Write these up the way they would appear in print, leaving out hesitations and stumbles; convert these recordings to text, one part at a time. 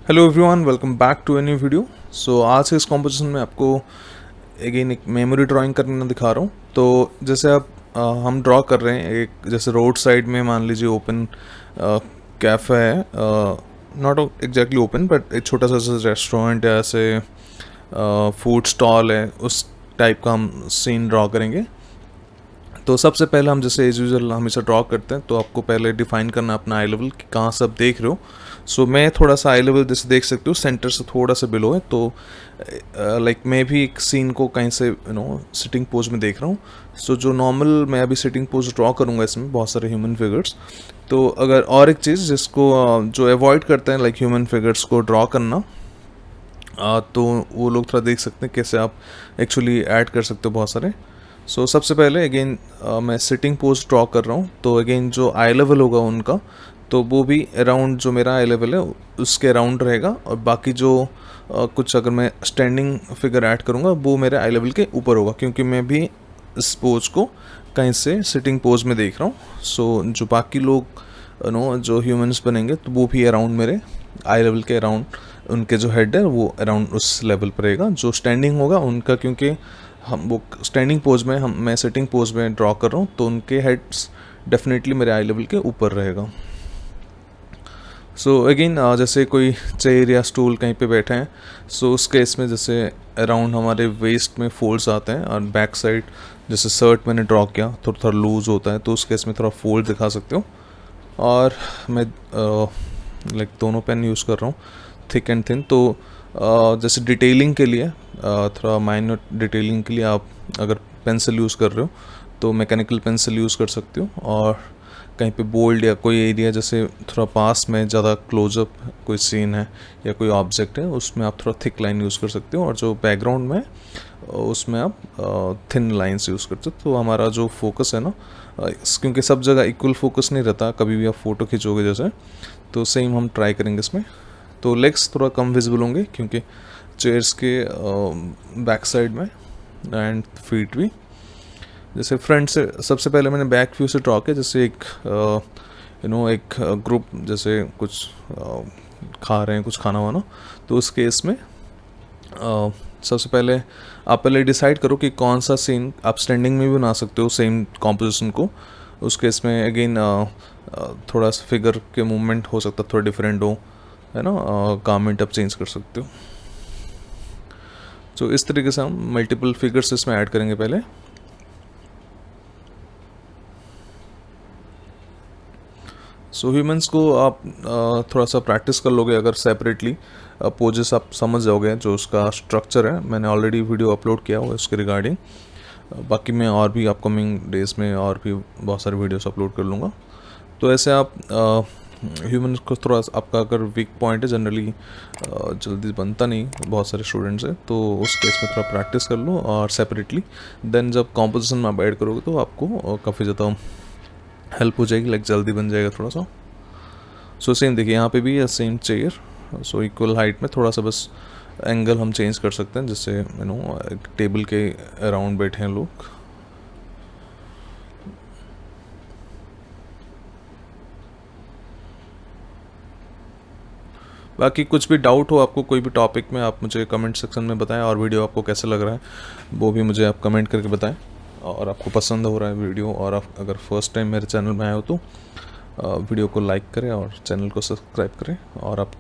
Hello everyone, welcome back to a new video. So आज के इस कॉम्पोजिशन में आपको अगेन एक मेमोरी ड्राइंग करना दिखा रहा हूँ। तो जैसे आप हम ड्रॉ कर रहे हैं एक, जैसे रोड साइड में मान लीजिए ओपन कैफ़े है, नॉट एग्जैक्टली ओपन बट एक छोटा सा रेस्टोरेंट है, ऐसे फूड स्टॉल है, उस टाइप का हम सीन ड्रॉ करेंगे। तो सबसे पहले हम जैसे एज यूजल हमेशा ड्रॉ करते हैं, तो आपको पहले डिफाइन करना है अपना आई लेवल कि कहाँ से आप देख रहे हो। सो मैं थोड़ा सा आई लेवल जैसे देख सकते हो सेंटर से थोड़ा सा बिलो है, तो लाइक मैं भी एक सीन को कहीं से सिटिंग पोज में देख रहा हूँ। सो जो नॉर्मल मैं अभी सिटिंग पोज ड्रॉ करूँगा, इसमें बहुत सारे ह्यूमन फिगर्स। तो अगर और एक चीज़ जिसको जो अवॉइड करते हैं लाइक ह्यूमन फिगर्स को ड्रॉ करना, तो वो लोग थोड़ा देख सकते हैं कैसे आप एक्चुअली ऐड कर सकते हो बहुत सारे। सो सबसे पहले अगेन मैं सिटिंग पोज ड्रॉ कर रहा हूँ, तो अगेन जो आई लेवल होगा उनका, तो वो भी अराउंड जो मेरा आई लेवल है उसके अराउंड रहेगा, और बाकी जो कुछ अगर मैं स्टैंडिंग फिगर ऐड करूँगा वो मेरे आई लेवल के ऊपर होगा, क्योंकि मैं भी इस पोज को कहीं से सिटिंग पोज में देख रहा हूँ। सो जो बाकी लोग जो ह्यूमंस बनेंगे तो वो भी अराउंड मेरे आई लेवल के अराउंड, उनके जो हेड है वो अराउंड उस लेवल पर रहेगा। जो स्टैंडिंग होगा उनका, क्योंकि हम वो स्टैंडिंग पोज में मैं सिटिंग पोज में ड्रॉ कर रहा हूँ, तो उनके हेड्स डेफिनेटली मेरे आई लेवल के ऊपर रहेगा। सो अगेन जैसे कोई चेयर या स्टूल कहीं पे बैठे हैं, सो उस केस में जैसे अराउंड हमारे वेस्ट में फोल्ड्स आते हैं, और बैक साइड जैसे शर्ट मैंने ड्रॉ किया थोड़ा थोड़ा लूज होता है, तो उस केस में थोड़ा फोल्ड दिखा सकते हो। और मैं लाइक दोनों पेन यूज़ कर रहा हूँ, थिक एंड थिन। तो जैसे डिटेलिंग के लिए, थोड़ा माइनर डिटेलिंग के लिए आप अगर पेंसिल यूज़ कर रहे हो तो मैकेनिकल पेंसिल यूज़ कर सकते हो, और कहीं पे बोल्ड या कोई एरिया जैसे थोड़ा पास में ज़्यादा क्लोजअप कोई सीन है या कोई ऑब्जेक्ट है, उसमें आप थोड़ा थिक लाइन यूज़ कर सकते हो, और जो बैकग्राउंड में उसमें आप थिन लाइंस यूज़ करते हो। तो हमारा जो फोकस है ना, क्योंकि सब जगह इक्वल फोकस नहीं रहता, कभी भी आप फ़ोटो खींचोगे जैसे, तो सेम हम ट्राई करेंगे इसमें। तो लेग्स थोड़ा कम विजिबल होंगे क्योंकि चेयर्स के बैक साइड में, एंड फीट भी जैसे फ्रंट से सबसे पहले मैंने बैक व्यू से ड्रॉ किया, जैसे एक एक ग्रुप जैसे कुछ खा रहे हैं कुछ खाना वाना। तो उस केस में सबसे पहले आप पहले डिसाइड करो कि कौन सा सीन आप स्टैंडिंग में भी बना सकते हो सेम कॉम्पोजिशन को। उस केस में अगेन थोड़ा सा फिगर के मूवमेंट हो सकता है थोड़ा डिफरेंट हो, है ना, गारमेंट आप चेंज कर सकते हो। तो इस तरीके से हम मल्टीपल फिगर्स इसमें ऐड करेंगे पहले। सो ह्यूमंस को आप थोड़ा सा प्रैक्टिस कर लोगे अगर सेपरेटली पोजेस आप समझ जाओगे, जो उसका स्ट्रक्चर है मैंने ऑलरेडी वीडियो अपलोड किया हुआ है उसके रिगार्डिंग। बाकी मैं और भी अपकमिंग डेज में और भी बहुत सारे वीडियोस अपलोड कर लूँगा। तो ऐसे आप ह्यूमंस को थोड़ा आपका अगर वीक पॉइंट है, जनरली जल्दी बनता नहीं बहुत सारे स्टूडेंट्स हैं, तो उस केस में थोड़ा प्रैक्टिस कर लो और सेपरेटली देन जब कॉम्पोजिशन में आप ऐड करोगे तो आपको काफ़ी ज़्यादा हेल्प हो जाएगी, लाइक जल्दी बन जाएगा थोड़ा सा। सो सेम देखिए यहाँ पे भी है same chair, so equal height में थोड़ा सा बस एंगल हम चेंज कर सकते हैं, जिससे एक टेबल के अराउंड बैठे हैं लोग। बाकी कुछ भी डाउट हो आपको कोई भी टॉपिक में, आप मुझे कमेंट सेक्शन में बताएं, और वीडियो आपको कैसा लग रहा है वो भी मुझे आप कमेंट करके बताएं, और आपको पसंद हो रहा है वीडियो। और आप अगर फर्स्ट टाइम मेरे चैनल में आए हो तो वीडियो को लाइक करें और चैनल को सब्सक्राइब करें। और आप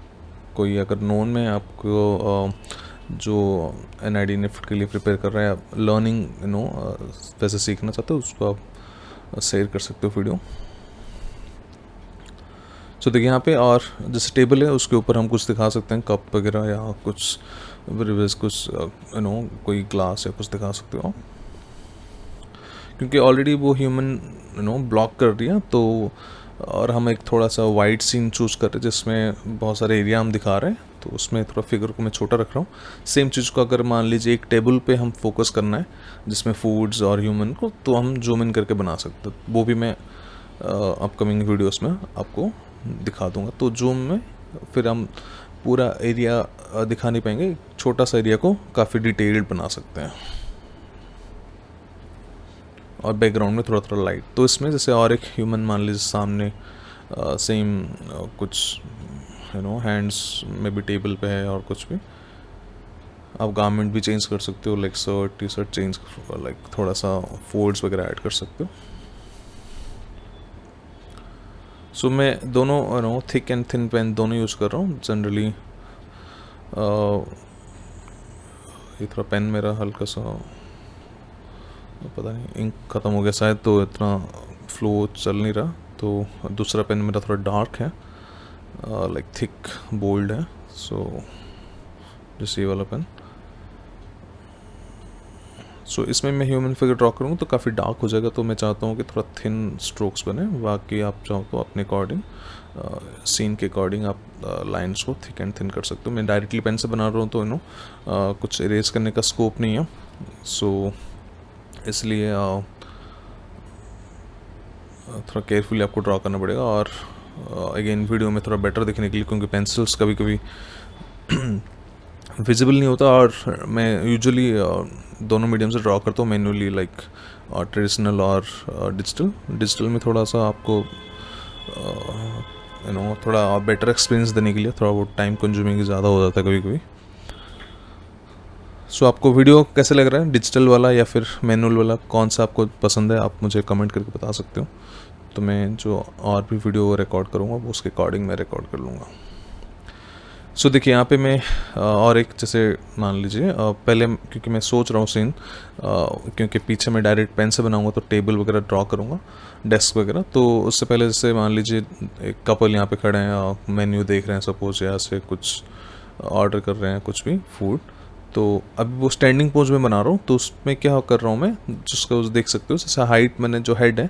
कोई अगर नोन में आपको जो NID NIFT के लिए प्रिपेयर कर रहे हैं, आप लर्निंग वैसे सीखना चाहते हो, उसको आप शेयर कर सकते हो वीडियो। सो देखिए यहाँ पे, और जैसे टेबल है उसके ऊपर हम कुछ दिखा सकते हैं, कप वगैरह या कुछ रिवर्स कुछ कोई ग्लास या कुछ दिखा सकते हो, क्योंकि ऑलरेडी वो ह्यूमन ब्लॉक कर दिया। तो और हम एक थोड़ा सा वाइड सीन चूज़ कर रहे हैं जिसमें बहुत सारे एरिया हम दिखा रहे हैं, तो उसमें थोड़ा फिगर को मैं छोटा रख रहा हूँ। सेम चीज़ को अगर मान लीजिए एक टेबल पे हम फोकस करना है जिसमें फूड्स और ह्यूमन को, तो हम जूम इन करके बना सकते हैं। वो भी मैं अपकमिंग वीडियोस में आपको दिखा दूंगा। तो जूम में फिर हम पूरा एरिया दिखा नहीं पाएंगे, छोटा सा एरिया को काफ़ी डिटेल्ड बना सकते हैं, और बैकग्राउंड में थोड़ा थोड़ा लाइट। तो इसमें जैसे और एक ह्यूमन मान लीजिए सामने सेम कुछ हैंड्स में भी टेबल पे है और कुछ भी। आप गारमेंट भी चेंज कर सकते हो, like shirt T shirt change, like थोड़ा सा फोल्ड्स वगैरह ऐड कर सकते हो। सो मैं दोनों थिक एंड थिन पेन दोनों यूज़ कर रहा हूँ जनरली। ये थोड़ा पेन मेरा हल्का सा, पता नहीं इंक ख़त्म हो गया शायद, तो इतना फ्लो चल नहीं रहा। तो दूसरा पेन मेरा थोड़ा डार्क है, लाइक थिक बोल्ड है। सो जैसे ये वाला पेन। सो इसमें मैं ह्यूमन फिगर ड्रॉ करूँगा तो काफ़ी डार्क हो जाएगा, तो मैं चाहता हूँ कि थोड़ा थिन स्ट्रोक्स बने। बाकी आप चाहो तो अपने अकॉर्डिंग, सीन के अकॉर्डिंग आप लाइंस को थिक एंड थिन कर सकते हो। मैं डायरेक्टली पेन से बना रहा हूँ तो कुछ इरेज करने का स्कोप नहीं है। सो इसलिए थोड़ा केयरफुली आपको ड्रॉ करना पड़ेगा। और अगेन वीडियो में थोड़ा बेटर दिखने के लिए, क्योंकि पेंसिल्स कभी कभी विजिबल नहीं होता, और मैं यूजुअली दोनों मीडियम से ड्रॉ करता हूँ मैन्युअली, लाइक ट्रेडिशनल और डिजिटल में थोड़ा सा आपको थोड़ा बेटर एक्सपीरियंस देने के लिए थोड़ा वो टाइम कंज्यूमिंग ज़्यादा हो जाता है कभी कभी। सो आपको वीडियो कैसे लग रहा है, डिजिटल वाला या फिर मैनुअल वाला, कौन सा आपको पसंद है, आप मुझे कमेंट करके बता सकते हो। तो मैं जो और भी वीडियो रिकॉर्ड करूँगा वो उसके अकॉर्डिंग मैं रिकॉर्ड कर लूँगा। सो देखिए यहाँ पे मैं और एक, जैसे मान लीजिए पहले, क्योंकि मैं सोच रहा हूँ सीन, क्योंकि पीछे मैं डायरेक्ट पेन से बनाऊँगा तो टेबल वगैरह ड्रॉ करूँगा, डेस्क वगैरह। तो उससे पहले जैसे मान लीजिए एक कपल यहाँ पे खड़े हैं, मेन्यू देख रहे हैं सपोज, या से कुछ ऑर्डर कर रहे हैं कुछ भी फूड। तो अभी वो स्टैंडिंग पोज में बना रहा हूँ, तो उसमें क्या कर रहा हूँ मैं, जिसका उस देख सकते हो जैसे हाइट मैंने जो हेड है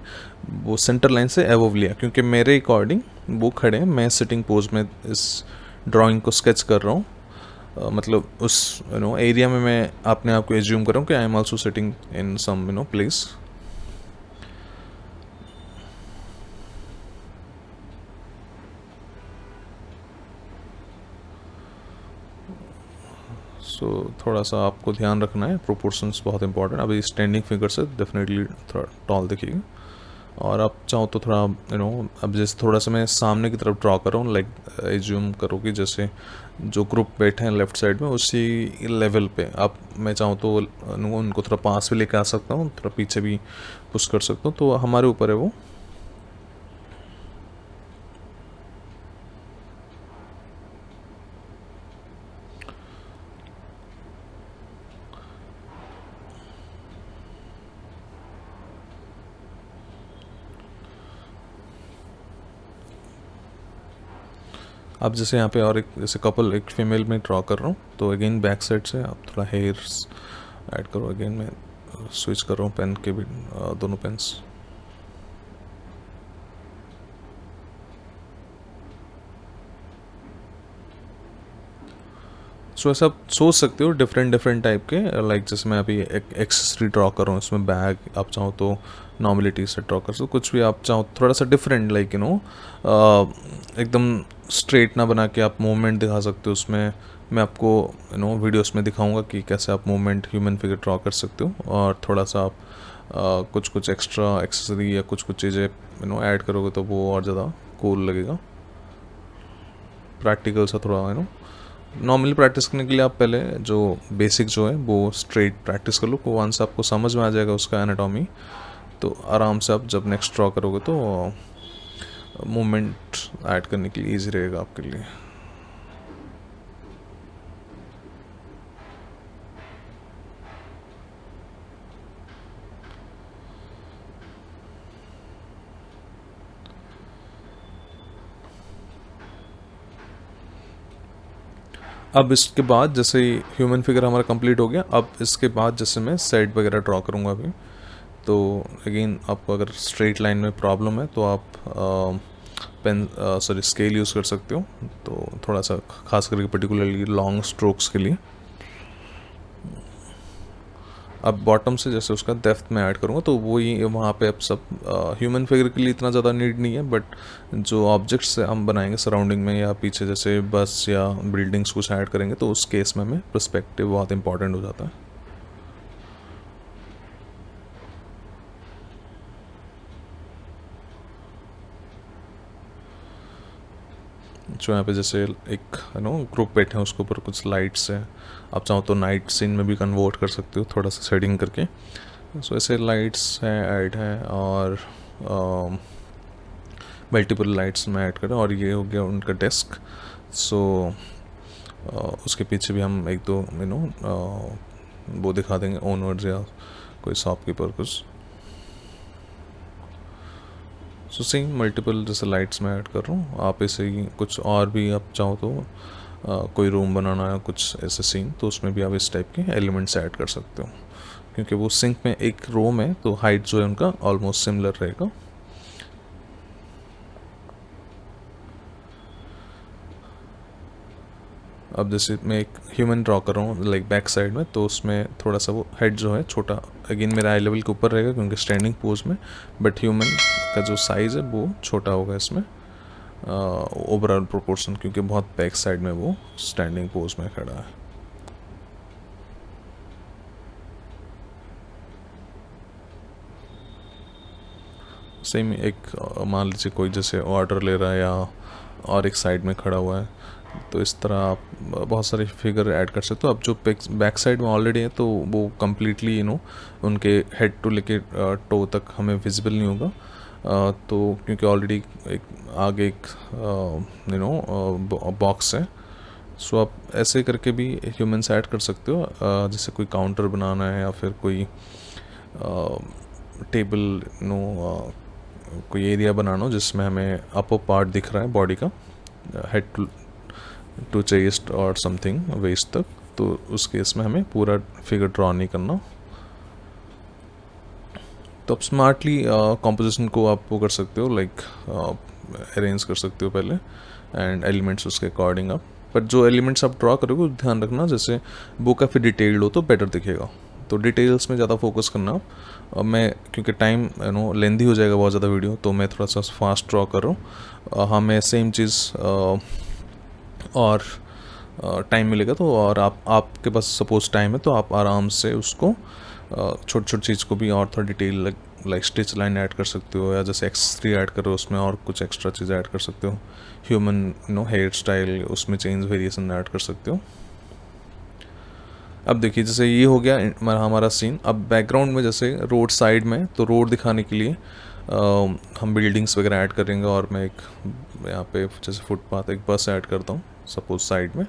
वो सेंटर लाइन से एवोव लिया, क्योंकि मेरे अकॉर्डिंग वो खड़े हैं, मैं सिटिंग पोज में इस ड्राइंग को स्केच कर रहा हूँ। मतलब उस एरिया में मैं अपने आप को एज्यूम कर रहा हूँ कि I am also sitting in some place. So थोड़ा सा आपको ध्यान रखना है, प्रोपोर्शंस बहुत इंपॉर्टेंट। अभी स्टैंडिंग फिगर से डेफिनेटली थोड़ा टॉल दिखेगा। और आप चाहो तो थोड़ा अब जैसे थोड़ा सा मैं सामने की तरफ ड्रॉ कर रहा हूँ, लाइक एज्यूम करो कि जैसे जो ग्रुप बैठे हैं लेफ्ट साइड में उसी लेवल पे आप, मैं चाहूँ तो उनको थोड़ा पास भी लेके आ सकता हूँ, थोड़ा पीछे भी पुश कर सकता हूँ, तो हमारे ऊपर है वो। अब जैसे यहाँ पे और एक जैसे कपल, एक फीमेल में ड्रॉ कर रहा हूँ, तो अगेन बैक साइड से आप थोड़ा हेयर्स ऐड करो। अगेन मैं स्विच कर रहा हूँ पेन के भी, दोनों पेन्स। सो ऐसा आप सोच सकते हो डिफरेंट डिफरेंट टाइप के, लाइक जैसे मैं अभी एक एक्सेसरी ड्रॉ कर रहा हूँ, इसमें बैग, आप चाहो तो नॉर्मली टी शर्ट ड्रॉ कर सकते हो, कुछ भी आप चाहो थोड़ा सा डिफरेंट, लाइक एकदम स्ट्रेट ना बना के आप मूवमेंट दिखा सकते हो उसमें। मैं आपको वीडियोस में दिखाऊंगा कि कैसे आप मूवमेंट ह्यूमन फिगर ड्रॉ कर सकते हो, और थोड़ा सा आप कुछ कुछ एक्स्ट्रा एक्सेसरी या कुछ कुछ चीज़ें ऐड करोगे तो वो और ज़्यादा कूल लगेगा, प्रैक्टिकल सा थोड़ा नॉर्मली प्रैक्टिस करने के लिए आप पहले जो बेसिक जो है वो स्ट्रेट प्रैक्टिस कर लो, को वंस आपको समझ में आ जाएगा उसका एनाटॉमी, तो आराम से आप जब नेक्स्ट ड्रॉ करोगे तो मूवमेंट ऐड करने के लिए ईजी रहेगा आपके लिए। अब इसके बाद जैसे ह्यूमन फिगर हमारा कंप्लीट हो गया, अब इसके बाद जैसे मैं सेट वगैरह ड्रॉ करूँगा अभी। तो अगेन आपको अगर स्ट्रेट लाइन में प्रॉब्लम है तो आप पेन सॉरी स्केल यूज़ कर सकते हो, तो थोड़ा सा खास करके पर्टिकुलरली लॉन्ग स्ट्रोक्स के लिए। अब बॉटम से जैसे उसका डेप्थ में ऐड करूँगा, तो वो ही वहाँ पे अब सब ह्यूमन फिगर के लिए इतना ज़्यादा नीड नहीं है, बट जो ऑब्जेक्ट्स हम बनाएंगे सराउंडिंग में या पीछे जैसे बस या बिल्डिंग्स कुछ ऐड करेंगे, तो उस केस में हमें पर्सपेक्टिव बहुत इंपॉर्टेंट हो जाता है। जो यहाँ पे जैसे एक ग्रुप बैठे हैं, उसके ऊपर कुछ लाइट्स है। आप चाहो तो नाइट सीन में भी कन्वर्ट कर सकते हो थोड़ा सा सेटिंग करके। सो ऐसे लाइट्स है ऐड है, और मल्टीपल लाइट्स में ऐड करें। और ये हो गया उनका डेस्क। सो उसके पीछे भी हम एक दो वो दिखा देंगे, ओनर्स या कोई शॉपकीपर कुछ। सो सेम मल्टीपल जैसे लाइट्स में ऐड कर रहा हूँ। आप ऐसे ही कुछ और भी आप चाहो तो कोई रूम बनाना है कुछ ऐसे सीन, तो उसमें भी आप इस टाइप के एलिमेंट्स ऐड कर सकते हो, क्योंकि वो सिंक में एक रूम है तो हाइट जो है उनका ऑलमोस्ट सिमिलर रहेगा। अब जैसे मैं एक ह्यूमन ड्रॉ कर रहा हूँ लाइक बैक साइड में, तो उसमें थोड़ा सा वो हेड जो है छोटा, अगेन मेरा आई लेवल के ऊपर रहेगा क्योंकि स्टैंडिंग पोज में, बट ह्यूमन का जो साइज़ है वो छोटा होगा इसमें ओवरऑल प्रोपोर्शन, क्योंकि बहुत बैक साइड में वो स्टैंडिंग पोज में खड़ा है। सेम एक मान लीजिए कोई जैसे ऑर्डर ले रहा है या और एक साइड में खड़ा हुआ है, तो इस तरह आप बहुत सारे फिगर ऐड कर सकते हो। अब जो बैक साइड में ऑलरेडी है तो वो कम्प्लीटली उनके हेड टू लेके टो तक हमें विजिबल नहीं होगा, तो क्योंकि ऑलरेडी एक आगे एक बॉक्स है। सो आप ऐसे करके भी ह्यूमन्स ऐड कर सकते हो। जैसे कोई काउंटर बनाना है या फिर कोई टेबल कोई एरिया बनाना हो जिसमें हमें अपर पार्ट दिख रहा है बॉडी का, हेड टू चेस्ट और समथिंग वेस्ट तक, तो उस केस में हमें पूरा फिगर ड्रॉ नहीं करना। तो आप स्मार्टली कॉम्पोजिशन को आप वो कर सकते हो, लाइक अरेंज कर सकते हो पहले, एंड एलिमेंट्स उसके अकॉर्डिंग आप, पर जो एलिमेंट्स आप ड्रॉ करोगे ध्यान रखना जैसे वो काफ़ी डिटेल्ड हो तो बेटर दिखेगा, तो डिटेल्स में ज़्यादा फोकस करना आप। मैं क्योंकि टाइम लेंदी हो जाएगा बहुत ज़्यादा वीडियो, तो मैं थोड़ा सा फास्ट ड्रॉ कर रहा हूँ। हाँ, मैं सेम चीज़ और टाइम मिलेगा तो, और आपके पास सपोज टाइम है तो आप आराम से उसको छोटी छोटी चीज़ को भी और थोड़ा detail like stitch line add कर सकते हो, या जैसे X3 ऐड करो उसमें और कुछ एक्स्ट्रा चीज़ ऐड कर सकते हो। ह्यूमन हेयर स्टाइल उसमें चेंज वेरिएशन ऐड कर सकते हो। अब देखिए जैसे ये हो गया हमारा सीन। अब बैकग्राउंड में जैसे रोड साइड में, तो रोड दिखाने के लिए हम बिल्डिंग्स वगैरह ऐड करेंगे, और मैं एक यहाँ पे जैसे फुटपाथ एक बस ऐड करता हूँ सपोज साइड में,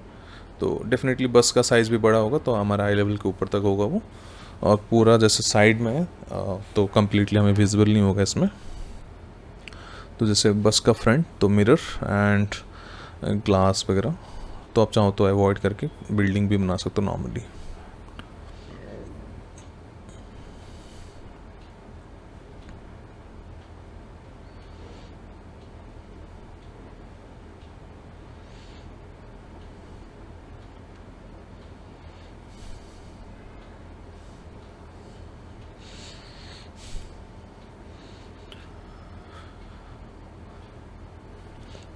तो डेफिनेटली बस का साइज़ भी बड़ा होगा तो हमारा आई लेवल के ऊपर तक होगा वो, और पूरा जैसे साइड में है तो कम्प्लीटली हमें विजिबल नहीं होगा इसमें। तो जैसे बस का फ्रंट तो मिरर एंड ग्लास वगैरह, तो आप चाहो तो अवॉइड करके बिल्डिंग भी बना सकते हो नॉर्मली।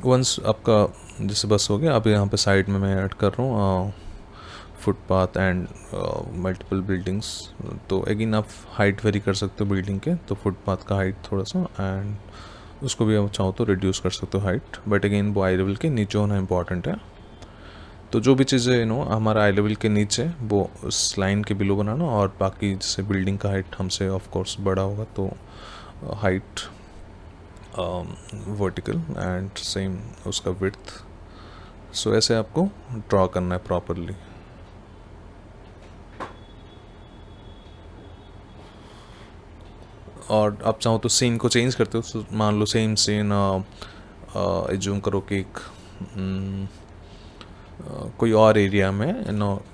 वंस आपका जैसे बस हो गया, अब यहाँ पे साइड में मैं ऐड कर रहा हूँ फुटपाथ एंड मल्टीपल बिल्डिंग्स। तो अगेन आप हाइट वेरी कर सकते हो बिल्डिंग के, तो फुटपाथ का हाइट थोड़ा सा, एंड उसको भी आप चाहो तो रिड्यूस कर सकते हो हाइट, बट अगेन वो आई लेवल के नीचे होना इंपॉर्टेंट है। तो जो भी चीज़ें हमारा आई लेवल के नीचे वो उस लाइन के बिलो बनाना, और बाकी जैसे बिल्डिंग का हाइट हमसे ऑफ कोर्स बड़ा होगा तो हाइट वर्टिकल एंड सेम उसका विड्थ। सो ऐसे आपको ड्रॉ करना है प्रॉपरली। और आप चाहो तो सीन को चेंज करते हो, तो मान लो सेम सीन एज्यूम करो कि एक कोई और एरिया में,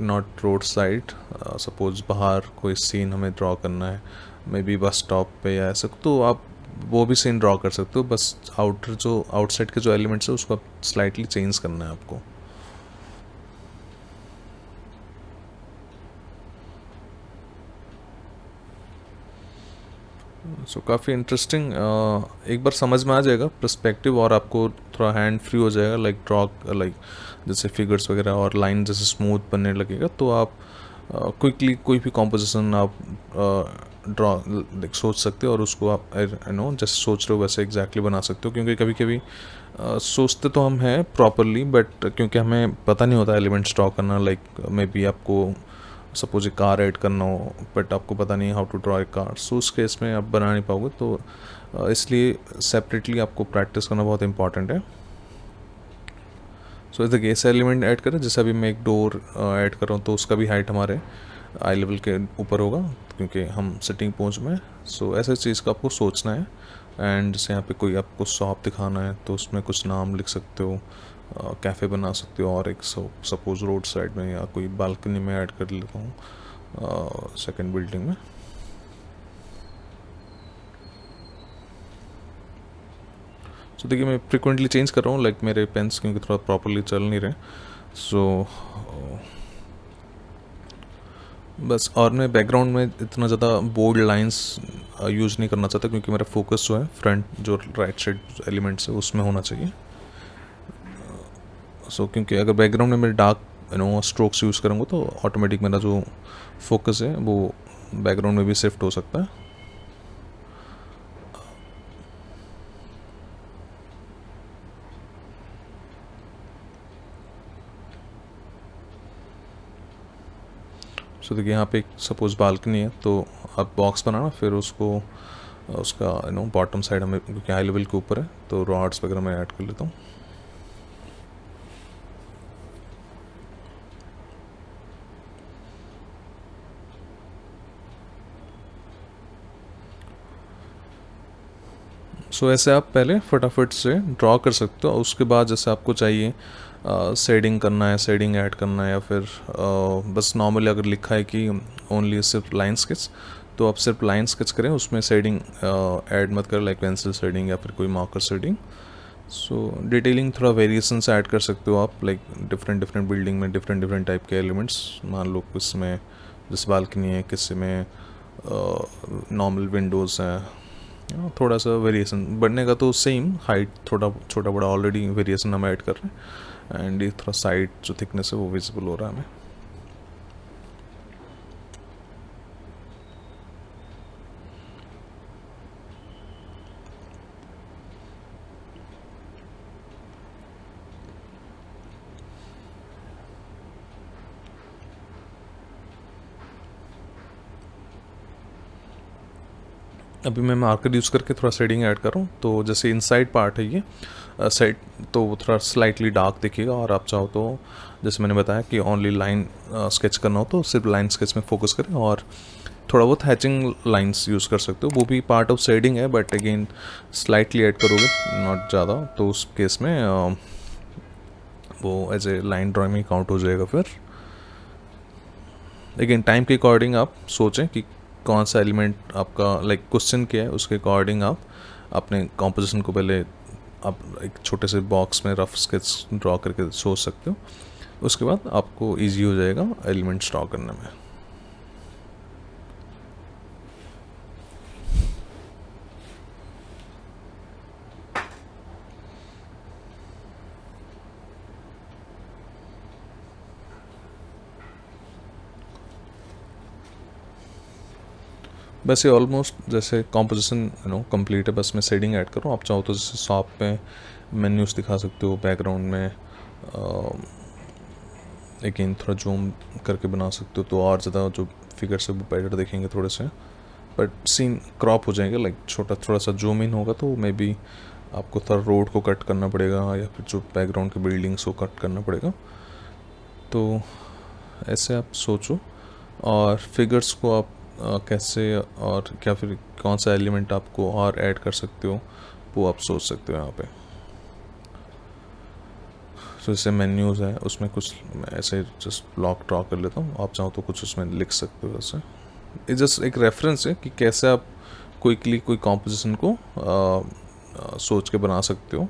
नॉट रोड साइड, सपोज बाहर कोई सीन हमें ड्रॉ करना है, मे बी बस स्टॉप पे या ऐसा, तो आप वो भी सीन ड्रॉ कर सकते हो, बस आउटसाइड के जो एलिमेंट्स है उसको आप स्लाइटली चेंज करना है आपको। सो काफ़ी इंटरेस्टिंग, एक बार समझ में आ जाएगा पर्सपेक्टिव, और आपको थोड़ा हैंड फ्री हो जाएगा लाइक ड्रॉ, लाइक जैसे फिगर्स वगैरह और लाइन जैसे स्मूथ बनने लगेगा, तो आप क्विकली कोई भी कॉम्पोजिशन आप ड्रॉ सोच सकते हो और उसको आप जैसे सोच रहे हो वैसे एग्जैक्टली बना सकते हो। क्योंकि कभी कभी सोचते तो हम हैं प्रॉपरली, बट क्योंकि हमें पता नहीं होता एलिमेंट्स ड्रॉ करना, लाइक मे बी आपको सपोज एक कार ऐड करना हो बट आपको पता नहीं how to draw a car, so उस केस में आप बना नहीं पाओगे। तो इसलिए सेपरेटली आपको प्रैक्टिस करना बहुत इंपॉर्टेंट है। सो देखिए ऐसा एलिमेंट ऐड करें, जैसे अभी मैं एक डोर ऐड कर रहा हूँ तो उसका भी हाइट हमारे आई लेवल के ऊपर होगा क्योंकि हम सिटिंग पोज में। सो ऐसे चीज़ का आपको सोचना है। एंड जैसे यहाँ पे कोई आपको शॉप दिखाना है तो उसमें कुछ नाम लिख सकते हो, कैफ़े बना सकते हो, और एक सपोज रोड साइड में या कोई बालकनी में ऐड कर लेता हूँ सेकंड बिल्डिंग में। सो देखिए मैं फ्रिक्वेंटली चेंज कर रहा हूँ, लाइक मेरे पेन्स क्योंकि थोड़ा प्रॉपरली चल नहीं रहे। सो बस, और मैं बैकग्राउंड में इतना ज़्यादा बोल्ड लाइंस यूज़ नहीं करना चाहता क्योंकि मेरा फोकस जो है फ्रंट जो राइट साइड एलिमेंट्स है उसमें होना चाहिए। सो क्योंकि अगर बैकग्राउंड में मैं डार्क स्ट्रोक्स यूज़ करूँगा तो ऑटोमेटिक मेरा जो फोकस है वो बैकग्राउंड में भी शिफ्ट हो सकता है। सो देखिए यहाँ पे एक सपोज बालकनी है तो आप बॉक्स बनाना, फिर उसको उसका बॉटम साइड हमें क्योंकि हाई लेवल के ऊपर है तो रॉड्स वगैरह मैं ऐड कर लेता हूँ। सो ऐसे आप पहले फटाफट से ड्रॉ कर सकते हो। उसके बाद जैसे आपको चाहिए शेडिंग करना है, शेडिंग ऐड करना है, या फिर बस नॉर्मली अगर लिखा है कि ओनली सिर्फ लाइन स्केच तो आप सिर्फ लाइन स्केच करें, उसमें शेडिंग ऐड मत करें, लाइक पेंसिल शेडिंग या फिर कोई मार्कर शेडिंग। सो डिटेलिंग थोड़ा वेरिएशंस ऐड कर सकते हो आप, लाइक डिफरेंट डिफरेंट बिल्डिंग में डिफरेंट डिफरेंट टाइप के एलिमेंट्स। मान लो किसी में जैसे बालकनी है, किसी में नॉर्मल विंडोज़ हैं, थोड़ा सा वेरिएशन बढ़ने का तो सेम हाइट थोड़ा छोटा बड़ा ऑलरेडी वेरिएशन हम ऐड कर रहे हैं। एंड ये थोड़ा साइड जो थिकनेस है वो विजिबल हो रहा है हमें। अभी मैं मार्कर यूज़ करके थोड़ा शेडिंग ऐड कर रहा हूँ। तो जैसे इनसाइड पार्ट है ये साइड, तो वो थोड़ा स्लाइटली डार्क दिखेगा, और आप चाहो तो जैसे मैंने बताया कि ओनली लाइन स्केच करना हो तो सिर्फ लाइन स्केच में फोकस करें, और थोड़ा बहुत हैचिंग लाइंस यूज़ कर सकते हो, वो भी पार्ट ऑफ शेडिंग है बट अगेन स्लाइटली ऐड करोगे, नॉट ज़्यादा, तो उस केस में वो एज ए लाइन ड्राइंग में काउंट हो जाएगा। फिर अगेन टाइम के अकॉर्डिंग आप सोचें कि कौन सा एलिमेंट आपका लाइक क्वेश्चन क्या है, उसके अकॉर्डिंग आप अपने कॉम्पोजिशन को पहले आप एक छोटे से बॉक्स में रफ स्केच ड्रॉ करके सोच सकते हो। उसके बाद आपको इजी हो जाएगा एलिमेंट्स ड्रॉ करने में। वैसे ऑलमोस्ट जैसे कॉम्पोजिशन कंप्लीट है, बस मैं शेडिंग ऐड करूँ। आप चाहो तो जैसे शॉप पे मेन्यूज़ दिखा सकते हो बैकग्राउंड में, लेकिन थोड़ा जूम करके बना सकते हो तो और ज़्यादा जो फिगर्स है वो बेटर दिखेंगे थोड़े से, बट सीन क्रॉप हो जाएंगे, लाइक छोटा थोड़ा सा जूम इन होगा तो मे बी आपको थोड़ा रोड को कट करना पड़ेगा या फिर जो बैकग्राउंड के बिल्डिंग्स को कट करना पड़ेगा। तो ऐसे आप सोचो, और फिगर्स को आप कैसे और क्या फिर कौन सा एलिमेंट आपको और ऐड कर सकते हो वो आप सोच सकते हो यहाँ पे। तो जैसे मेन्यूज़ है उसमें कुछ ऐसे जस्ट ब्लॉक ड्रॉ कर लेता हूँ, आप चाहो तो कुछ उसमें लिख सकते हो। वैसे ये जस्ट एक रेफरेंस है कि कैसे आप क्विकली कोई कॉम्पोजिशन को सोच के बना सकते हो।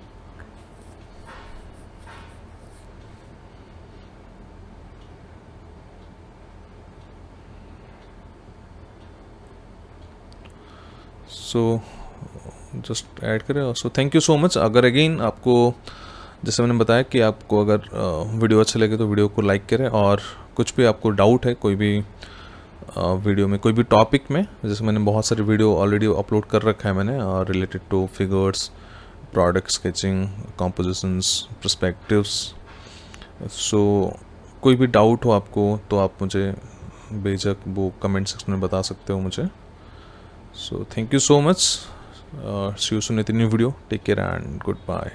सो जस्ट ऐड करें। सो थैंक यू सो मच। अगर अगेन आपको जैसे मैंने बताया कि आपको अगर वीडियो अच्छा लगे तो वीडियो को लाइक करें, और कुछ भी आपको डाउट है, कोई भी वीडियो में कोई भी टॉपिक में, जैसे मैंने बहुत सारे वीडियो ऑलरेडी अपलोड कर रखा है मैंने related to figures, product sketching, compositions, perspectives. So कोई भी डाउट हो आपको तो आप मुझे बेझक वो कमेंट सेक्शन में बता सकते हो मुझे। So thank you so much, see you soon with new video, take care and good bye.